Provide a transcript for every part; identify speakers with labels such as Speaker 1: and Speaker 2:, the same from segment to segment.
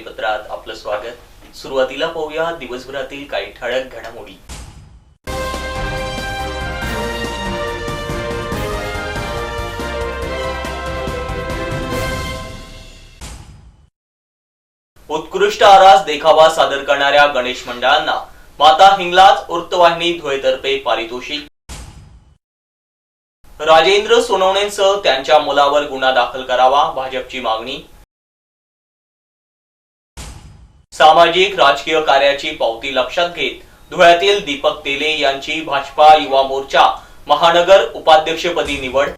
Speaker 1: बातमीपत्रात आपलं स्वागत। सुरुवातीला पाहूया दिवसभरातील काही ठळक घडामोडी। उत्कृष्ट आरास देखावा सादर करणाऱ्या गणेश मंडळांना माता हिंगलाज वृत्तवाहिनी धुळेतर्फे पारितोषिक। राजेंद्र सोनवणेंसह त्यांच्या मुलावर गुन्हा दाखल करावा, भाजपची मागणी। सामाजिक राजकीय कार्याची पावती लक्षात घेत धुळ्यातील दीपक तेले यांची भाजपा युवा मोर्चा महानगर उपाध्यक्षपदी निवड।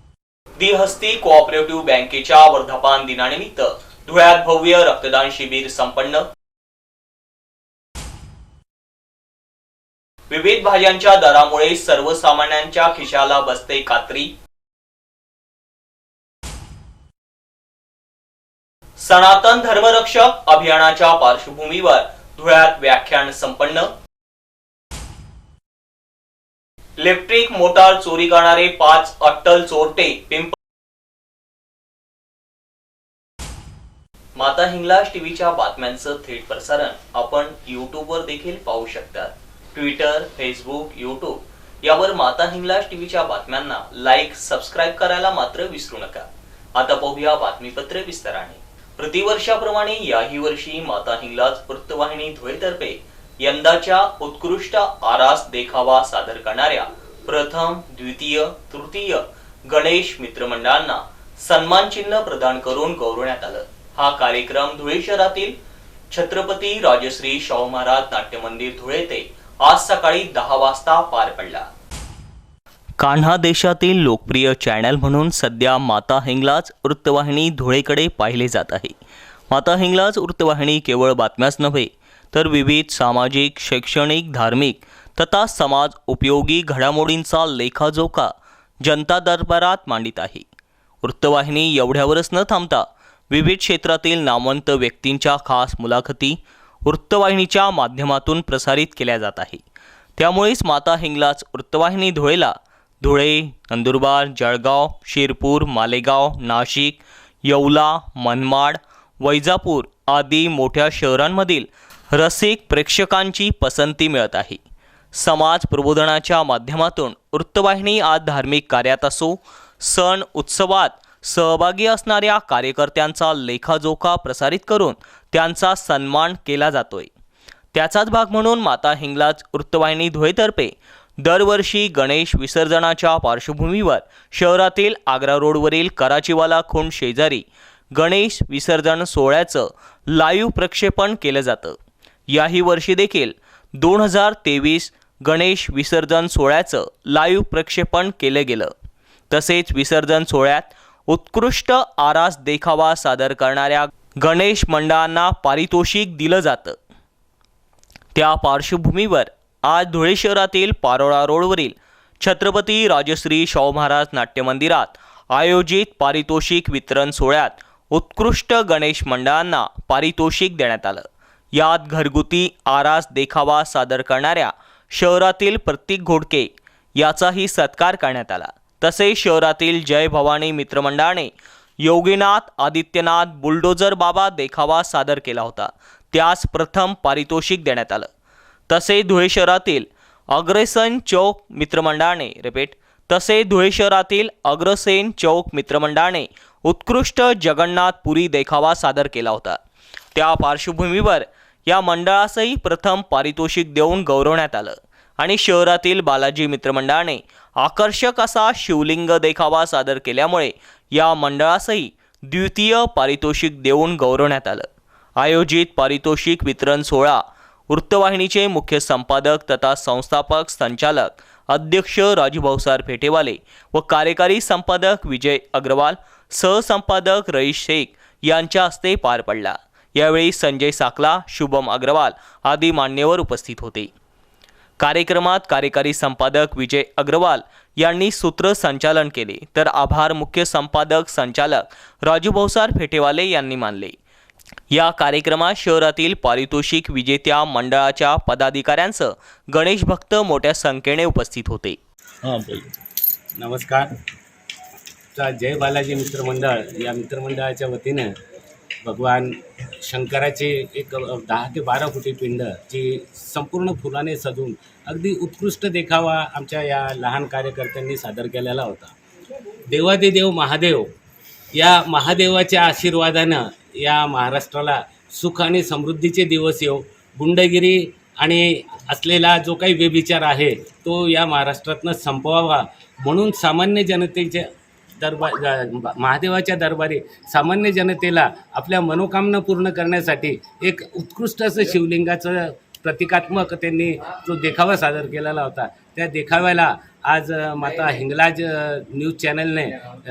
Speaker 1: दिहस्ती कोऑपरेटिव्ह बँकेच्या वर्धापन दिनानिमित्त धुळ्यात भव्य रक्तदान शिबिर संपन्न। विविध भाज्यांच्या दरामुळे सर्वसामान्यांच्या खिशाला बसते कात्री। सनातन धर्मरक्षक अभियानाच्या पार्श्वभूमीवर धुळ्यात व्याख्यान संपन्न। इलेक्ट्रिक मोटार चोरी करणारे 5 अट्टल चोरटे माता हिंगलाज टीव्हीच्या बातम्यांचं थेट प्रसारण आपण यूट्यूबवर देखील पाहू शकता। ट्विटर, फेसबुक, यूट्यूब यावर माता हिंगलाज टीव्हीच्या बातम्यांना लाईक, सबस्क्राईब करायला मात्र विसरू नका। आता पाहूया बातमीपत्र विस्ताराने। प्रतिवर्षाप्रमाणे याही वर्षी माता हिंगलाज वृत्तवाहिनी धुळेतर्फे यंदाच्या उत्कृष्ट आरास देखावा सादर करणाऱ्या प्रथम, द्वितीय, तृतीय गणेश मित्र मंडळांना सन्मान चिन्ह प्रदान करून गौरवण्यात आलं। हा कार्यक्रम धुळे शहरातील छत्रपती राजश्री शाहू महाराज नाट्य मंदिर धुळे येथे आज सकाळी 10 वाजता पार पडला। कान्हा देशातील लोकप्रिय चॅनल म्हणून सध्या माता हिंगलाज वृत्तवाहिनी धुळेकडे पाहिले जात आहे। माता हिंगलाज वृत्तवाहिनी केवळ बातम्याच नव्हे तर विविध सामाजिक, शैक्षणिक, धार्मिक तथा समाज उपयोगी घडामोडींचा लेखाजोखा जनता दरबारात मांडित आहे। वृत्तवाहिनी एवढ्यावरच न थांबता विविध क्षेत्रातील नामवंत व्यक्तींच्या खास मुलाखती वृत्तवाहिनीच्या माध्यमातून प्रसारित केल्या जात आहे। त्यामुळेच माता हिंगलाज वृत्तवाहिनी धुळेला धुळे, नंदुरबार, जळगाव, शिरपूर, मालेगाव, नाशिक, येवला, मनमाड, वैजापूर आदी मोठ्या शहरांमधील रसिक प्रेक्षकांची पसंती मिळत आहे। समाज प्रबोधनाच्या माध्यमातून वृत्तवाहिनी आज धार्मिक कार्यात असो, सण उत्सवात सहभागी असणाऱ्या कार्यकर्त्यांचा लेखाजोखा प्रसारित करून त्यांचा सन्मान केला जातोय। त्याचाच भाग म्हणून माता हिंगलाज वृत्तवाहिनी धुळेतर्फे दरवर्षी गणेश विसर्जनाच्या पार्श्वभूमीवर शहरातील आग्रा रोडवरील कराचीवाला खुंड शेजारी गणेश विसर्जन सोहळ्याचं लाईव्ह प्रक्षेपण केलं जातं। याही वर्षी देखील 2023 गणेश विसर्जन सोहळ्याचं लाईव्ह प्रक्षेपण केलं गेलं। तसेच विसर्जन सोहळ्यात उत्कृष्ट आरास देखावा सादर करणाऱ्या गणेश मंडळांना पारितोषिक दिलं जातं। त्या पार्श्वभूमीवर आज धुळे शहरातील पारोळा रोडवरील छत्रपती राजश्री शाहू महाराज नाट्य मंदिरात आयोजित पारितोषिक वितरण सोहळ्यात उत्कृष्ट गणेश मंडळांना पारितोषिक देण्यात आलं। यात घरगुती आरास देखावा सादर करणाऱ्या शहरातील प्रतीक घोडके याचाही सत्कार करण्यात आला। तसेच शहरातील जय भवानी मित्रमंडळाने योगीनाथ आदित्यनाथ बुलडोजर बाबा देखावा सादर केला होता, त्यास प्रथम पारितोषिक देण्यात आलं। तसेच धुळे शहरातील अग्रसेन चौक मित्रमंडळाने उत्कृष्ट जगन्नाथ पुरी देखावा सादर केला होता। त्या पार्श्वभूमीवर या मंडळासही प्रथम पारितोषिक देऊन गौरवण्यात आलं आणि शहरातील बालाजी मित्रमंडळाने आकर्षक असा शिवलिंग देखावा सादर केल्यामुळे या मंडळासही द्वितीय पारितोषिक देऊन गौरवण्यात आलं। आयोजित पारितोषिक वितरण सोहळा वृत्तवाहिनीचे मुख्य संपादक तथा संस्थापक संचालक अध्यक्ष राजूभाऊसार फेटेवाले व कार्यकारी संपादक विजय अग्रवाल, सहसंपादक रईस शेख यांच्या हस्ते पार पडला। यावेळी संजय साकला, शुभम अग्रवाल आदी मान्यवर उपस्थित होते। कार्यक्रमात कार्यकारी संपादक विजय अग्रवाल यांनी सूत्रसंचालन केले तर आभार मुख्य संपादक संचालक राजूभाऊसार फेटेवाले यांनी मानले। या कार्यक्रमात शहरातील पारितोषिक विजेत्या मंडळाच्या पदाधिकाऱ्यांसह गणेश भक्त मोठ्या संख्येने उपस्थित होते।
Speaker 2: नमस्कार। जय बालाजी मित्रमंडळ या मित्रमंडळाच्या वतीने भगवान शंकराचे एक 10 ते 12 कोटी पिंड जी संपूर्ण फुलाने सजवून अगदी उत्कृष्ट देखावा आमच्या या लहान कार्यकर्त्यांनी सादर केलेला होता. देवादिदेव महादेव या महादेवाच्या आशीर्वादानं या महाराष्ट्राला सुख आणि समृद्धीचे दिवस येऊ. गुंडगिरी आणि असलेला जो काही व्यभिचार आहे तो या महाराष्ट्रातनं संपवावा म्हणून सामान्य जनतेच्या महादेवाच्या दरबारी सामान्य जनतेला आपल्या मनोकामना पूर्ण करण्यासाठी एक उत्कृष्ट असं शिवलिंगाचं प्रतिकात्मक त्यांनी जो देखावा सादर केलेला होता. त्या देखाव्याला आज माता हिंगलाज न्यूज चॅनलने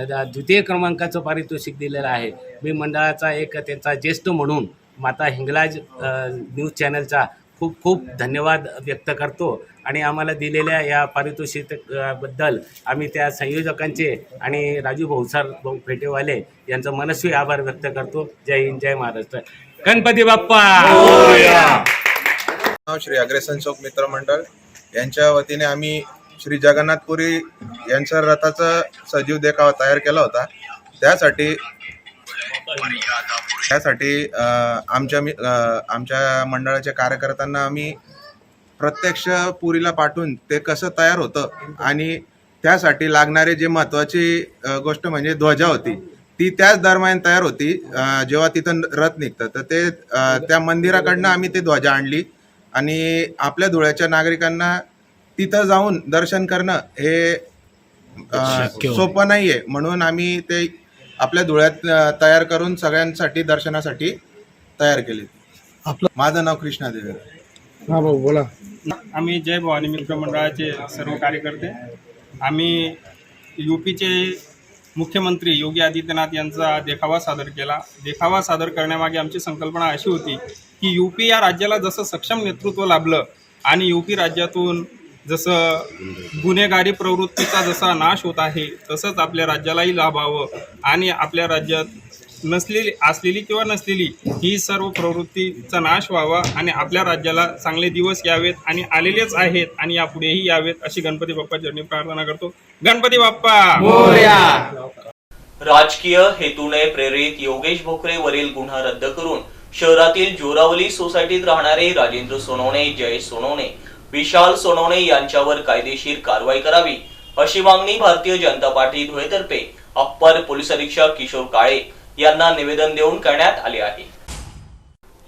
Speaker 2: द्वितीय क्रमांकाचं पारितोषिक दिलेलं आहे. मी मंडळाचा एक त्यांचा ज्येष्ठ म्हणून माता हिंगलाज न्यूज चॅनलचा खूप खूप धन्यवाद व्यक्त करतो आणि आम्हाला दिलेल्या या पारितोषिकाबद्दल आम्ही त्या संयोजकांचे आणि राजू भाऊसार भाऊ फेटेवाले यांचं मनस्वी आभार व्यक्त करतो. जय हिंद, जय महाराष्ट्र. गणपती बाप्पा.
Speaker 3: श्री अग्रेसन चौक मित्र मंडळ यांच्या वतीने आम्ही श्री जगन्नाथपुरी यांच्या रथाचा सजीव देखावा तयार केला होता. त्यासाठी आमच्या मंडळाच्या कार्यकर्त्यांना आम्ही प्रत्यक्ष पुरीला पाठवून ते कसं तयार होतं आणि त्यासाठी लागणारे जे महत्त्वाची गोष्ट म्हणजे ध्वजा होती ती त्याच दरम्यान तयार होती. जेव्हा तिथं रथ निघतं तर ते त्या मंदिराकडनं आम्ही ते ध्वजा आणली आणि आपल्या धुळ्याच्या नागरिकांना तिथं जाऊन दर्शन करणं हे सोपं नाही आहे. म्हणून आम्ही ते आपल्या धुळ्यात तयार करून सगळ्यांसाठी दर्शनासाठी तयार केले. माझं नाव कृष्णा देवे.
Speaker 4: हा भाऊ बोला.
Speaker 5: आम्ही जय भवानी मित्र मंडळाचे सर्व कार्यकर्ते आम्ही यूपीचे मुख्यमंत्री योगी आदित्यनाथ यांचा देखावा सादर केला. देखावा सादर करण्यामागे आमची संकल्पना अशी होती की यूपी या राज्याला जसं सक्षम नेतृत्व लाभलं आणि यूपी राज्यातून जसं गुन्हेगारी प्रवृत्तीचा जसा नाश होत आहे तसंच आपल्या राज्यालाही लाभावं आणि आपल्या राज्यात असलेली किंवा नसलेली ही सर्व प्रवृत्तीचा नाश व्हावा आणि आपल्या राज्याला चांगले दिवस यावेत आणि आलेलेच आहेत आणि यापुढेही यावेत अशी गणपती बाप्पा चरणी प्रार्थना करतो. गणपती बाप्पा मोरया.
Speaker 1: राजकीय हेतूने प्रेरित योगेश भोकरे वरील गुन्हा रद्द करून शहरातील जोरावली सोसायटीत राहणारे राजेंद्र सोनवणे, जयेश सोनवणे, विशाल सोनवणे यांच्यावर कायदेशीर कारवाई करावी अशी मागणी Bharatiya Janata party धुळेतर्फे upper police अधीक्षक किशोर काळे यांना निवेदन देऊन करण्यात आले आहे.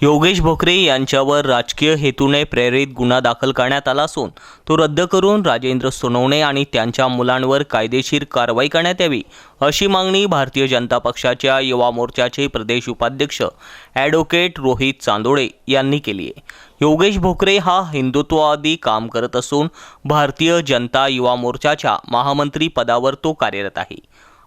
Speaker 1: योगेश भोकरे यांच्यावर राजकीय हेतूने प्रेरित गुन्हा दाखल करण्यात आला असून तो रद्द करून राजेंद्र सोनवणे आणि त्यांच्या मुलांवर कायदेशीर कारवाई करण्यात यावी अशी मागणी भारतीय जनता पक्षाच्या युवा मोर्चाचे प्रदेश उपाध्यक्ष ॲडव्होकेट रोहित चांदोळे यांनी केली आहे. योगेश भोकरे हा हिंदुत्ववादी काम करत असून भारतीय जनता युवा मोर्चाच्या महामंत्री पदावर तो कार्यरत आहे.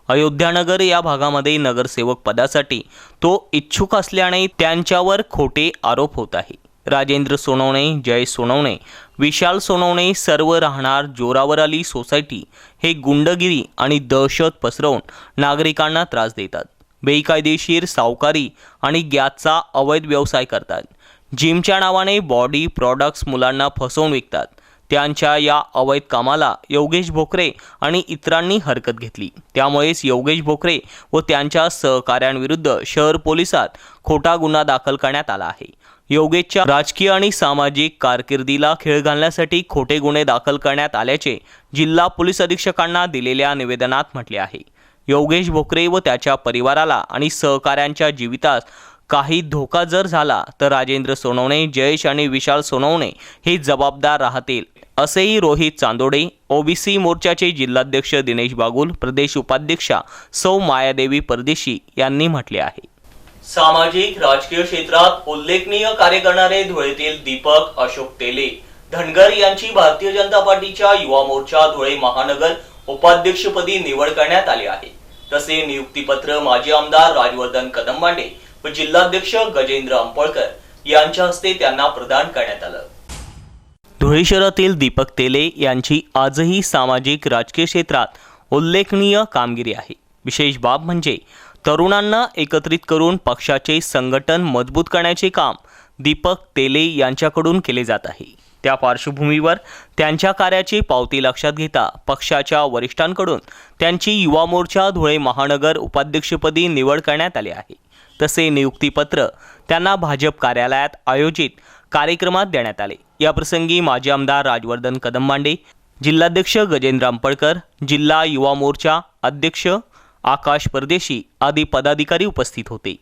Speaker 1: अयोध्यानगर या भागामध्ये नगरसेवक पदासाठी तो इच्छुक असल्याने त्यांच्यावर खोटे आरोप होत आहे. राजेंद्र सोनवणे, जय सोनवणे, विशाल सोनवणे सर्व राहणार जोरावरली सोसायटी हे गुंडगिरी आणि दहशत पसरवून नागरिकांना त्रास देतात. बेकायदेशीर सावकारी आणि गॅसचा अवैध व्यवसाय करतात. जिमच्या नावाने बॉडी प्रॉडक्ट्स मुलांना फसवून विकतात. त्यांच्या या अवैध कामाला योगेश भोकरे आणि इतरांनी हरकत घेतली. त्यामुळेच योगेश भोकरे व त्यांच्या सहकाऱ्यांविरुद्ध शहर पोलिसात खोटा गुन्हा दाखल करण्यात आला आहे. योगेशच्या राजकीय आणि सामाजिक कारकिर्दीला खीळ घालण्यासाठी खोटे गुन्हे दाखल करण्यात आल्याचे जिल्हा पोलीस अधीक्षकांना दिलेल्या निवेदनात म्हटले आहे. योगेश भोकरे व त्याच्या परिवाराला आणि सहकाऱ्यांच्या जीवितास काही धोका जर झाला तर राजेंद्र सोनवणे, जयेश आणि विशाल सोनवणे हे जबाबदार राहतील असेही रोहित चांदोडे, ओबीसी मोर्चाचे जिल्हाध्यक्ष दिनेश बागुल, प्रदेश उपाध्यक्षा सौ मायादेवी परदेशी यांनी म्हटले आहे. सामाजिक राजकीय क्षेत्रात उल्लेखनीय कार्य करणारे धुळेतील दीपक अशोक तेले धनगर यांची भारतीय जनता पार्टीच्या युवा मोर्चा धुळे महानगर उपाध्यक्षपदी निवड करण्यात आली आहे. तसे नियुक्तीपत्र माजी आमदार राजवर्धन कदमबांडे व जिल्हाध्यक्ष गजेंद्र अंपळकर यांच्या हस्ते त्यांना प्रदान करण्यात आलं. धुळे शहरातील दीपक तेले यांची आजही सामाजिक राजकीय क्षेत्रात उल्लेखनीय कामगिरी आहे. विशेष बाब म्हणजे तरुणांना एकत्रित करून पक्षाचे संघटन मजबूत करण्याचे काम दीपक तेले यांच्याकडून केले जात आहे. त्या पार्श्वभूमीवर त्यांच्या कार्याची पावती लक्षात घेता पक्षाच्या वरिष्ठांकडून त्यांची युवा मोर्चा धुळे महानगर उपाध्यक्षपदी निवड करण्यात आली आहे. तसे नियुक्तीपत्र त्यांना भाजप कार्यालयात आयोजित कार्यक्रमात देण्यात आले। याप्रसंगी माजी आमदार राजवर्धन कदमबांडे, जिल्हाध्यक्ष गजेंद्र अंपळकर, जिल्हा युवा मोर्चा अध्यक्ष आकाश परदेशी आदी पदाधिकारी उपस्थित होते।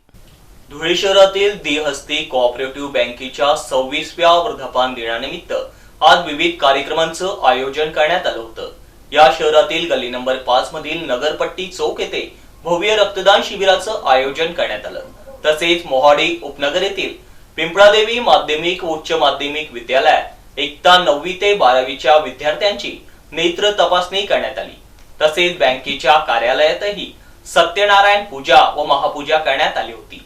Speaker 1: धुळे शहरातील देहस्ती कोऑपरेटिव्ह बँकेच्या 26व्या वर्धापन दिनानिमित्त आज विविध कार्यक्रमांचं आयोजन करण्यात आलं होतं। या शहरातील गल्ली नंबर 5 मधील नगरपट्टी चौक येथे भव्य रक्तदान शिबिराचं आयोजन करण्यात आलं। तसेच मोहाडी उपनगर येथील पिंपळादेवी माध्यमिक व उच्च माध्यमिक विद्यालयात इयत्ता 9वी ते 12वीच्या विद्यार्थ्यांची नेत्र तपासणी करण्यात आली। तसेच बँकेच्या कार्यालयातही सत्यनारायण पूजा व महापूजा करण्यात आली होती।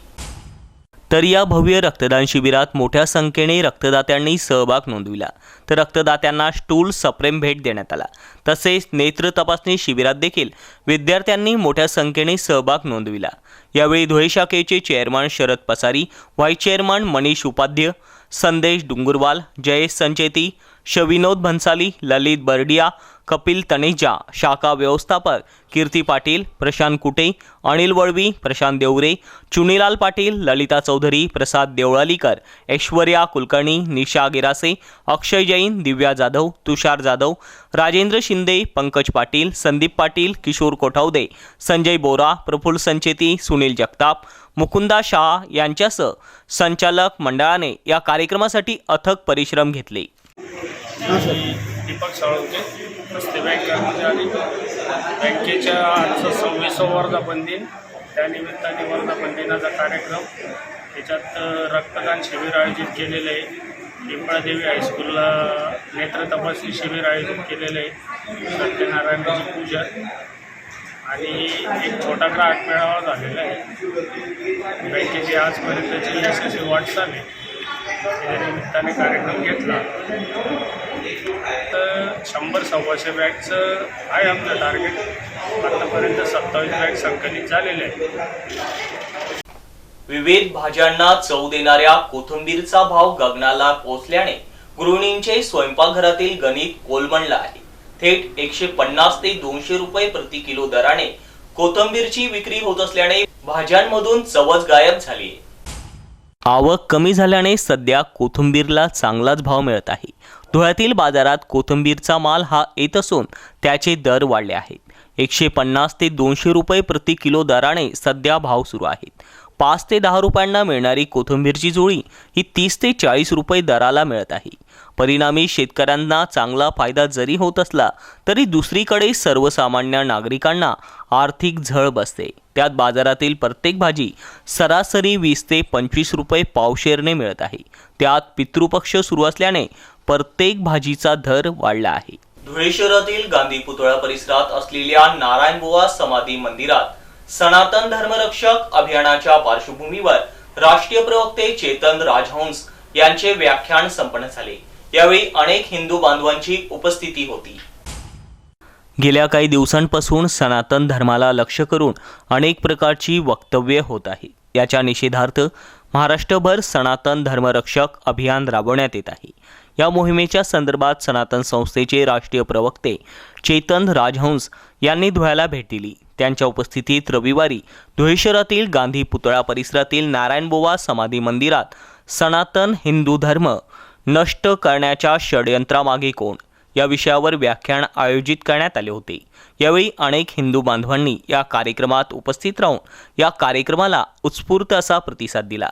Speaker 1: तर या भव्य रक्तदान शिबिरात मोठ्या संख्येने रक्तदात्यांनी सहभाग नोंदविला। तर रक्तदात्यांना स्टूल सप्रेम भेट देण्यात आला। तसेच नेत्र तपासणी शिबिरात देखील विद्यार्थ्यांनी मोठ्या संख्येने सहभाग नोंदविला। यावेळी धुळे शाखेचे चेअरमन शरद पसारी, व्हाईस चेअरमन मनीष उपाध्याय, संदेश डुंगुरवाल, जयेश संचेती, शविनोद भन्साली, ललित बर्डिया, कपिल तनेजा, शाखा व्यवस्थापक कीर्ती पाटील, प्रशांत कुटे, अनिल वळवी, प्रशांत देवरे, चुनीलाल पाटील, ललिता चौधरी, प्रसाद देवळालीकर, ऐश्वर्या कुलकर्णी, निशा गिरासे, अक्षय जैन, दिव्या जाधव, तुषार जाधव, राजेंद्र शिंदे, पंकज पाटील, संदीप पाटील, किशोर कोठावदे, संजय बोरा, प्रफुल्ल संचेती, सुनील जगताप, मुकुंदा शाह यांच्यासह संचालक मंडळाने या कार्यक्रमासाठी अथक परिश्रम घेतले।
Speaker 5: दीपक साळुंके, रस्ते बँक कर्मचारी, बँकेच्या आजचं 26वं वर्धापन दिन, त्यानिमित्ताने वर्धापन दिनाचा कार्यक्रम, त्याच्यात रक्तदान शिबिर आयोजित केलेलं आहे। पिंपळादेवी हायस्कूलला नेत्र तपासणी शिबिर आयोजित केलेलं आहे, सत्यनारायणाची पूजा आणि एक छोटा ग्राहक मेळावा झालेला आहे। बँकेची आजपर्यंतची यशस्वी वाटचाल आहे, त्या निमित्ताने कार्यक्रम घेतला। तर 100-125 बॅगचं आहे आमचं टार्गेट। आतापर्यंत 27 बॅग संकलित झालेले आहेत।
Speaker 1: विविध भाज्यांना चव देणाऱ्या कोथिंबीरचा भाव गगनाला पोहोचल्याने गृहिणींचे स्वयंपाकघरातील गणित कोलमडलं आहे। थेट 150 ते 200 रुपये प्रति किलो दराने कोथिंबीरची विक्री होत असल्याने भाज्यांमधून चवच गायब झाली आहे। आवक कमी झाल्याने सध्या कोथिंबीरला चांगलाच भाव मिळत आहे। धुळ्यातील बाजारात कोथिंबीरचा माल हा येत असून त्याचे दर वाढले आहेत। 150 ते 200 रुपये प्रति किलो दराने सध्या भाव सुरू आहेत। 5 ते 10 रुपयांना मिळणारी कोथिंबीरची जुळी ही 30 ते 40 रुपये दराला मिळत आहे। परिणामी शेतकऱ्यांना चांगला फायदा जरी होत असला तरी दुसरीकडे सर्वसामान्य नागरिकांना आर्थिक झळ बसते। त्यात बाजारातील प्रत्येक भाजी सरासरी 20 ते 25 रुपये पावशेरने मिळत आहे। त्यात पितृपक्ष सुरू असल्याने प्रत्येक भाजीचा दर वाढला आहे। धुळे शहरातील गांधी पुतळा परिसरात असलेल्या नारायणबुवा समाधी मंदिरात सनातन धर्मरक्षक अभियानाच्या पार्श्वभूमीवर राष्ट्रीय प्रवक्ते चेतन राजहंस यांचे व्याख्यान संपन्न झाले। यावेळी अनेक हिंदू बांधवांची उपस्थिती होती। गेल्या काही दिवसांपासून सनातन धर्माला लक्ष्य करून अनेक प्रकारची वक्तव्ये होत आहेत। याच्या निषेधार्थ महाराष्ट्रभर सनातन धर्मरक्षक अभियान राबवण्यात येत आहे। या मोहिमेच्या संदर्भात सनातन संस्थेचे राष्ट्रीय प्रवक्ते चेतन राजहंस यांनी धुळ्याला भेट दिली। त्यांच्या उपस्थितीत रविवारी धुळे शहरातील गांधी पुतळा परिसरातील नारायणबुवा समाधी मंदिरात सनातन हिंदू धर्म नष्ट करण्याच्या षडयंत्रामागे कोण या विषयावर व्याख्यान आयोजित करण्यात आले होते। यावेळी अनेक हिंदू बांधवांनी या कार्यक्रमात उपस्थित राहून या कार्यक्रमाला उत्स्फूर्त असा प्रतिसाद दिला।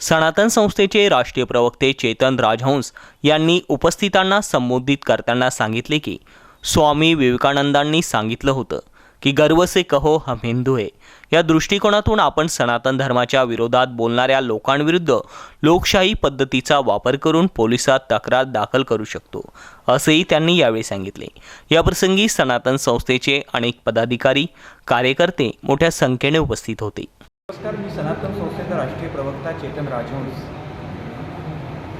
Speaker 1: सनातन संस्थेचे राष्ट्रीय प्रवक्ते चेतन राजहंस यांनी उपस्थितांना संबोधित करताना सांगितले की स्वामी विवेकानंदांनी सांगितलं होतं की गर्व से कहो हम हिंदू है। या दृष्टिकोनातून आपण सनातन धर्माच्या विरोधात बोलणाऱ्या लोकांविरुद्ध लोकशाही पद्धतीचा वापर करून पोलिसात तक्रार दाखल करू शकतो, असेही त्यांनी यावेळी सांगितले। याप्रसंगी सनातन संस्थेचे अनेक पदाधिकारी कार्यकर्ते मोठ्या संख्येने उपस्थित होते।
Speaker 4: नमस्कार, मी सनातन संस्थेचा राष्ट्रीय प्रवक्ता चेतन राजहंस।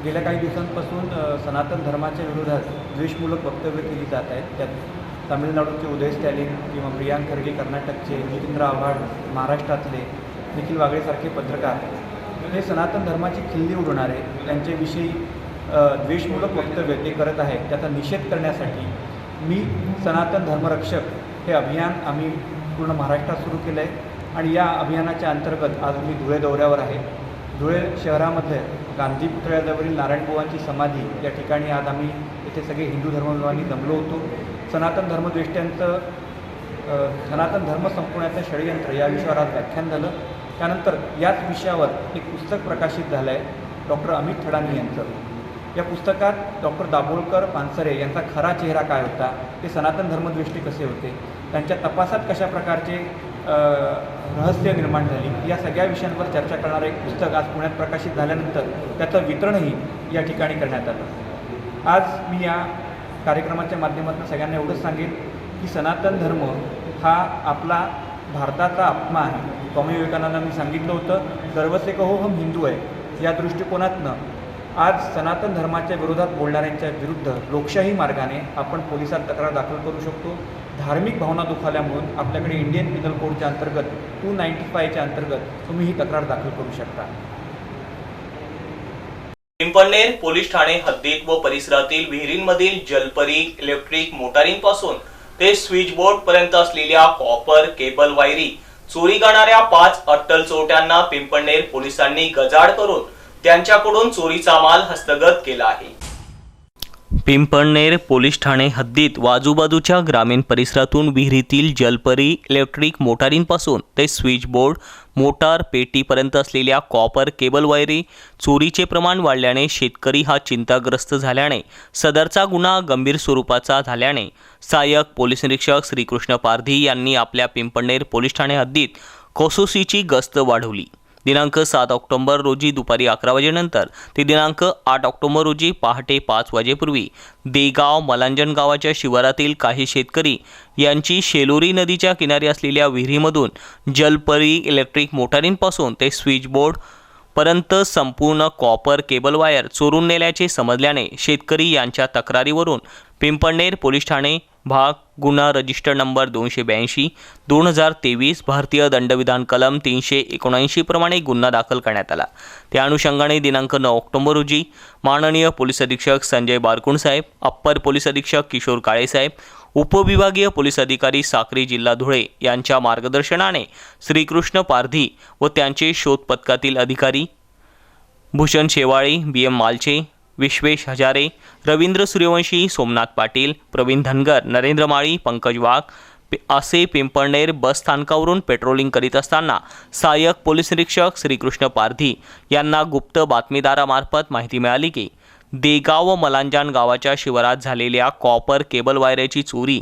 Speaker 4: गेल्या काही दिवसांपासून सनातन धर्माच्या विरोधात द्वेषमूलक वक्तव्य केली जात आहेत। त्यात तामिळनाडूचे उदय स्टॅलिन किंवा प्रियांक खरगे कर्नाटकचे, जितेंद्र आव्हाड महाराष्ट्रातले, निखिल वागळेसारखे पत्रकार हे सनातन धर्माची खिल्ली उडवणारे त्यांच्याविषयी द्वेषमूलक वक्तव्य ते करत आहेत। त्याचा निषेध करण्यासाठी मी सनातन धर्मरक्षक हे अभियान आम्ही पूर्ण महाराष्ट्रात सुरू केलं आहे आणि या अभियानाच्या अंतर्गत आज मी धुळे दौऱ्यावर आहे. धुळे शहरामध्ये गांधी पुतळ्याजवळील नारायणबुवांची समाधी या ठिकाणी आज आम्ही इथे सगळे हिंदू धर्मबांधवांनी जमलो होतो. सनातन धर्मद्वेष्ट्यांचं सनातन धर्म संपवण्याचं षडयंत्र या विषयावर आज व्याख्यान झालं. त्यानंतर याच विषयावर एक पुस्तक प्रकाशित झालं आहे डॉक्टर अमित थडानी यांचं. या पुस्तकात डॉक्टर दाभोळकर पानसरे यांचा खरा चेहरा काय होता, ते सनातन धर्मद्वेष्टी कसे होते, त्यांच्या तपासात कशा प्रकारचे रहस्य निर्माण झाली, या सगळ्या विषयांवर चर्चा करणारं एक पुस्तक आज पुण्यात प्रकाशित झाल्यानंतर त्याचं वितरणही या ठिकाणी करण्यात आलं. आज मी या कार्यक्रमाच्या माध्यमातून सगळ्यांना एवढंच सांगेन की सनातन धर्म हा आपला भारताचा आत्मा आहे. स्वामी विवेकानंदांनी सांगितलं होतं, सर्वसे कहो हम हिंदू आहे. या दृष्टिकोनातनं आज सनातन धर्माच्या विरोधात बोलणाऱ्यांच्या विरुद्ध लोकशाही मार्गाने आपण पोलिसात तक्रार दाखल करू शकतो. धार्मिक भावना दुखावल्यामुळे आपल्याकडे इंडियन पिनल कोडच्या अंतर्गत 295च्या अंतर्गत तुम्ही ही तक्रार दाखल करू शकता.
Speaker 1: पिंपळनेर पोलीस ठाणे हद्दीत व परिसरातील विहिरींमधील जलपरी इलेक्ट्रिक मोटारींपासून ते स्विच बोर्ड पर्यंत असलेल्या कॉपर केबल वायरी चोरी करणाऱ्या 5 अट्टल चोरट्यांना पिंपळनेर पोलिसांनी गजाआड करून त्यांच्याकडून चोरीचा माल हस्तगत केला आहे. पिंपळनेर पोलीस ठाणे हद्दीत व आजूबाजूच्या ग्रामीण परिसरातून विहिरीतील जलपरी इलेक्ट्रिक मोटारींपासून ते स्विच बोर्ड मोटार पेटीपर्यंत असलेल्या कॉपर केबल वायरी चोरीचे प्रमाण वाढल्याने शेतकरी हा चिंताग्रस्त झाल्याने सदरचा गुन्हा गंभीर स्वरूपाचा झाल्याने सहाय्यक पोलीस निरीक्षक श्रीकृष्ण पारधी यांनी आपल्या पिंपळनेर पोलीस ठाणे हद्दीत कोसोसीची गस्त वाढवली. दिनांक 7 ऑक्टोबर रोजी दुपारी 11 वाजेनंतर ते दिनांक 8 ऑक्टोबर रोजी पहाटे 5 वाजेपूर्वी देगाव मलांजन गावाच्या शिवारातील काही शेतकरी यांची शेलोरी नदीच्या किनारी असलेल्या विहिरीमधून जलपरी इलेक्ट्रिक मोटारींपासून ते स्विच बोर्ड पर्यंत संपूर्ण कॉपर केबल वायर चोरून नेल्याचे समजल्याने शेतकरी यांच्या तक्रारीवरून पिंपळनेर पोलीस ठाणे भाग गुन्हा रजिस्टर नंबर 282 2023 भारतीय दंडविधान कलम 379 प्रमाणे गुन्हा दाखल करण्यात आला. त्या अनुषंगाने दिनांक 9 ऑक्टोबर रोजी माननीय पोलीस अधीक्षक संजय बारकुण साहेब, अप्पर पोलीस अधीक्षक किशोर काळे साहेब, उपविभागीय पोलीस अधिकारी साक्री जिल्हा धुळे यांच्या मार्गदर्शनाने श्रीकृष्ण पारधी व त्यांचे शोध पथकातील अधिकारी भूषण शेवाळे, BM मालचे, विश्वेश हजारे, रवींद्र सूर्यवंशी, सोमनाथ पाटील, प्रवीण धनगर, नरेंद्र माळी, पंकज वाघ असे पिंपळनेर बस स्थानकावरून पेट्रोलिंग करीत असताना सहाय्यक पोलीस निरीक्षक श्रीकृष्ण पारधी यांना गुप्त बातमीदारामार्फत माहिती मिळाली की देगाव व मलांजान गावाच्या शिवारात झालेल्या कॉपर केबल वायरची चोरी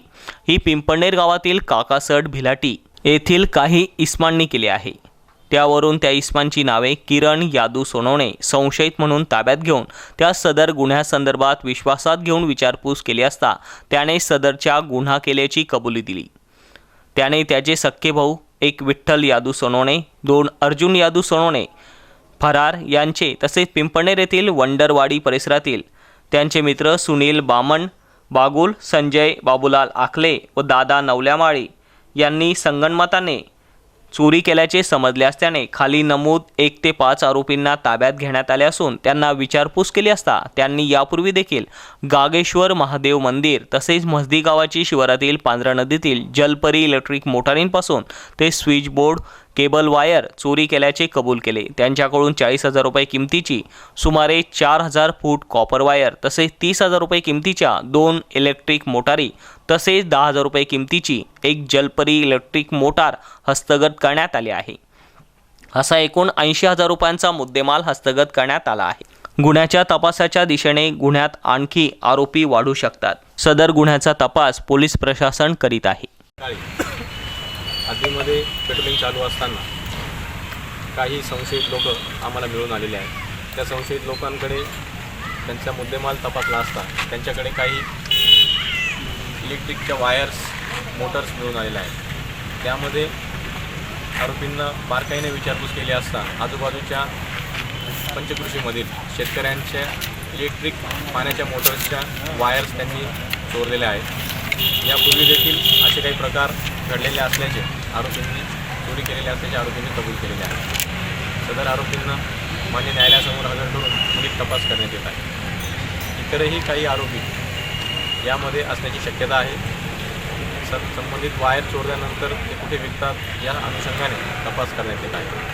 Speaker 1: ही पिंपळनेर गावातील काकासट भिलाटी येथील काही इस्मांनी केली आहे. त्यावरून त्या इस्मांची नावे किरण यादू सोनवणे संशयित म्हणून ताब्यात घेऊन त्या सदर गुन्ह्यासंदर्भात विश्वासात घेऊन विचारपूस केली असता त्याने सदरच्या गुन्हा केल्याची कबुली दिली. त्याने त्याचे सख्खे भाऊ एक विठ्ठल यादू सोनवणे, 2 अर्जुन यादू सोनवणे फरार यांचे तसेच पिंपळनेर येथील वंडरवाडी परिसरातील त्यांचे मित्र सुनील बामण बागुल, संजय बाबूलाल आखले व दादा नवल्यामाळी यांनी संगनमताने चोरी केल्याचे समजले असल्याने खाली नमूद 1 ते 5 आरोपींना ताब्यात घेण्यात आले असून त्यांना विचारपूस केली असता त्यांनी यापूर्वी देखील गागेश्वर महादेव मंदिर तसेच मस्दी गावाची शिवारातील पांढरा नदीतील जलपरी इलेक्ट्रिक मोटारींपासून ते स्विच बोर्ड केबल वायर चोरी केल्याचे कबूल केले. त्यांच्याकडून 40,000 रुपये किमतीची सुमारे 4,000 फूट कॉपर वायर तसेच 30,000 रुपये किमतीच्या 2 इलेक्ट्रिक मोटारी तसेच 10,000 रुपये किमतीची एक जलपरी इलेक्ट्रिक मोटार हस्तगत करण्यात आली आहे. असा एकूण 80,000 रुपयांचा मुद्देमाल हस्तगत करण्यात आला आहे. गुन्ह्याच्या तपासाच्या दिशेने गुन्ह्यात आणखी आरोपी वाढू शकतात. सदर गुन्ह्याचा तपास पोलीस प्रशासन करीत आहे.
Speaker 6: हद्दीमध्ये पेट्रोलिंग चालू असताना काही संशयित लोक आम्हाला मिळून आलेले आहेत. त्या संशयित लोकांकडे त्यांचा मुद्देमाल तपासला असता त्यांच्याकडे काही इलेक्ट्रिकच्या वायर्स मोटर्स मिळून आलेल्या आहेत. त्यामध्ये आरोपींना बारकाईने विचारपूस केली असता आजूबाजूच्या पंचकृषीमधील शेतकऱ्यांच्या इलेक्ट्रिक पाण्याच्या मोटर्सच्या वायर्स त्यांनी चोरलेल्या आहेत. यापूर्वी देखील असे काही प्रकार घडलेले असल्याचे आरोपींनी चोरी केलेले असल्याचे आरोपींनी कबूल केलेले आहे. सदर आरोपींना मान्य न्यायालयासमोर हजर करून पुढील तपास करण्यात येत आहे. इतरही काही आरोपी यामध्ये असण्याची शक्यता आहे. संबंधित वायर चोरल्यानंतर ते कुठे विकतात या अनुषंगाने तपास करण्यात येत आहे.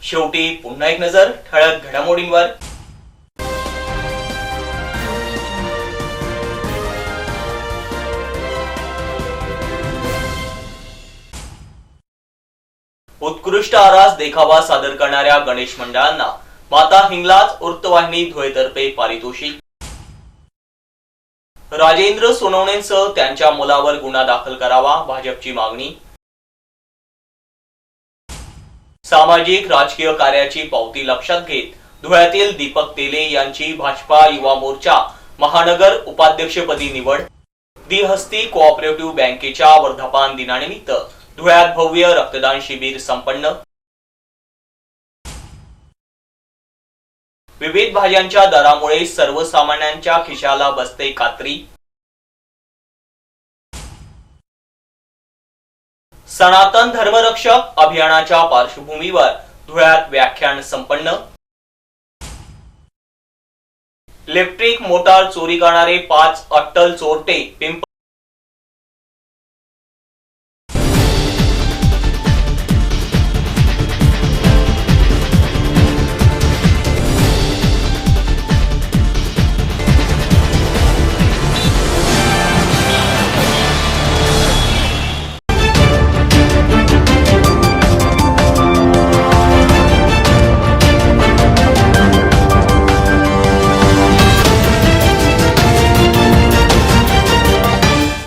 Speaker 1: शेवटी पुन्हा एक नजर ठळक घडामोडींवर. उत्कृष्ट आरास देखावा सादर करणाऱ्या गणेश मंडळांना माता हिंगलाज वृत्तवाहिनी धुळेतर्फे पारितोषिक. राजेंद्र सोनवणेंसह त्यांच्या मुलावर गुन्हा दाखल करावा, भाजपची मागणी. सामाजिक राजकीय कार्याची पावती लक्षात घेत धुळ्यातील दीपक तेले यांची भाजपा युवा मोर्चा महानगर उपाध्यक्षपदी निवड. दिहस्ती कोऑपरेटिव्ह बँकेच्या वर्धापन दिनानिमित्त धुळ्यात भव्य रक्तदान शिबिर संपन्न. विविध भाज्यांच्या दरामुळे सर्वसामान्यांच्या खिशाला बसते कात्री. सनातन धर्मरक्षक अभियानाच्या पार्श्वभूमीवर धुळ्यात व्याख्यान संपन्न. इलेक्ट्रिक मोटार चोरी करणारे 5 अट्टल चोरटे